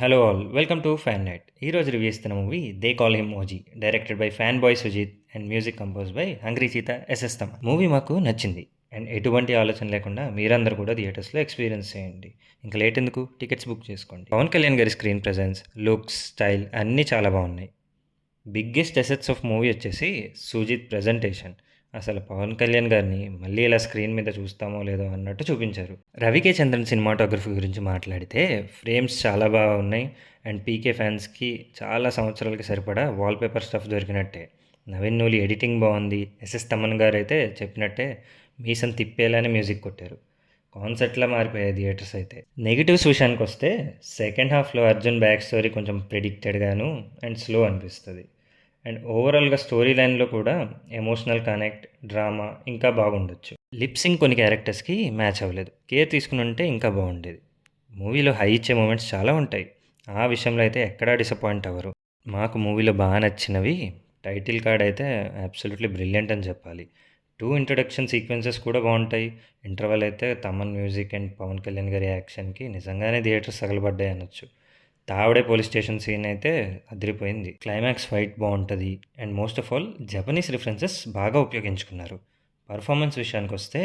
Hello all welcome to fan night. ఈరోజు review ఇస్తున్న movie they call him OG, directed by fan boy Sujeeth and music compose by hungry cheetah SS Thaman. Movie మాకు నచ్చింది and ఎటువంటి ఆలోచన లేకుండా మీరందరూ కూడా థియేటర్స్లో ఎక్స్పీరియన్స్ చేయండి. ఇంకా లేట్ ఎందుకు, టికెట్స్ బుక్ చేసుకోండి. పవన్ కళ్యాణ్ గారి స్క్రీన్ ప్రెజెన్స్, లుక్స్, స్టైల్ అన్నీ చాలా బాగున్నాయి. బిగ్గెస్ట్ ఎసెట్స్ ఆఫ్ మూవీ వచ్చేసి సుజిత్ ప్రజెంటేషన్. అసలు పవన్ కళ్యాణ్ గారిని మళ్ళీ ఇలా స్క్రీన్ మీద చూస్తామో లేదో అన్నట్టు చూపించారు. రవికే చంద్రన్ సినిమాటోగ్రఫీ గురించి మాట్లాడితే ఫ్రేమ్స్ చాలా బాగా ఉన్నాయి అండ్ పీకే ఫ్యాన్స్కి చాలా సంవత్సరాలకి సరిపడా వాల్పేపర్ స్టఫ్ దొరికినట్టే. నవీన్ నూలి ఎడిటింగ్ బాగుంది. ఎస్ఎస్ తమన్ గారు అయితే చెప్పినట్టే మీసం తిప్పేలానే మ్యూజిక్ కొట్టారు. కాన్సెప్ట్లా మారిపోయాయి థియేటర్స్ అయితే. నెగిటివ్స్ విషయానికి వస్తే సెకండ్ హాఫ్లో అర్జున్ బ్యాక్ స్టోరీ కొంచెం ప్రెడిక్టెడ్గాను అండ్ స్లో అనిపిస్తుంది. అండ్ ఓవరాల్గా స్టోరీ లైన్లో కూడా ఎమోషనల్ కనెక్ట్, డ్రామా ఇంకా బాగుండొచ్చు. లిప్సింగ్ కొన్ని క్యారెక్టర్స్కి మ్యాచ్ అవ్వలేదు. కేర్ తీసుకుని ఉంటే ఇంకా బాగుండేది. మూవీలో హై ఇచ్చే మూమెంట్స్ చాలా ఉంటాయి. ఆ విషయంలో అయితే ఎక్కడా డిసప్పాయింట్ అవ్వరు. మాకు మూవీలో బాగా నచ్చినవి టైటిల్ కార్డ్ అయితే అబ్సల్యూట్లీ బ్రిలియంట్ అని చెప్పాలి. 2 ఇంట్రడక్షన్ సీక్వెన్సెస్ కూడా బాగుంటాయి. ఇంటర్వల్ అయితే తమన్ మ్యూజిక్ అండ్ పవన్ కళ్యాణ్ గారి యాక్షన్కి నిజంగానే థియేటర్స్ తగలబడ్డాయి అనొచ్చు. తావడే పోలీస్ స్టేషన్ సీన్ అయితే అదిరిపోయింది. క్లైమాక్స్ ఫైట్ బాగుంటుంది and most of all Japanese references బాగా ఉపయోగించుకున్నారు. పర్ఫార్మెన్స్ విషయానికి వస్తే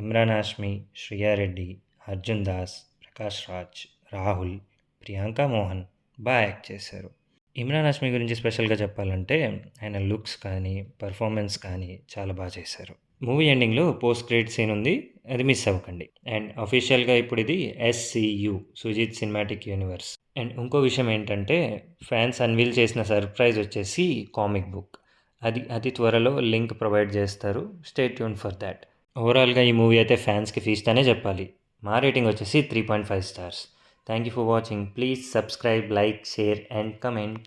ఇమ్రాన్ హాష్మి, శ్రియా రెడ్డి, అర్జున్ దాస్, ప్రకాష్ రాజ్, రాహుల్, ప్రియాంక మోహన్ బాగా యాక్ట్ చేశారు. ఇమ్రాన్ హాష్మి గురించి స్పెషల్గా చెప్పాలంటే ఆయన లుక్స్ కానీ పర్ఫార్మెన్స్ కానీ చాలా బాగా చేశారు. మూవీ ఎండింగ్లో పోస్ట్ క్రెడిట్ సీన్ ఉంది, అది మిస్ అవ్వకండి. అండ్ అఫీషియల్గా ఇప్పుడు ఇది ఎస్సియు, సుజిత్ సినిమాటిక్ యూనివర్స్. అండ్ ఇంకో విషయం ఏంటంటే ఫ్యాన్స్ అన్వీల్ చేసిన సర్ప్రైజ్ వచ్చేసి కామిక్ బుక్. అది అతి త్వరలో లింక్ ప్రొవైడ్ చేస్తారు. Stay tune for that. ఓవరాల్గా ఈ మూవీ అయితే ఫ్యాన్స్కి ఫీస్ట్ అనే చెప్పాలి. మా రేటింగ్ వచ్చేసి 3.5 stars. Thank you for watching. Please subscribe, like, share and comment.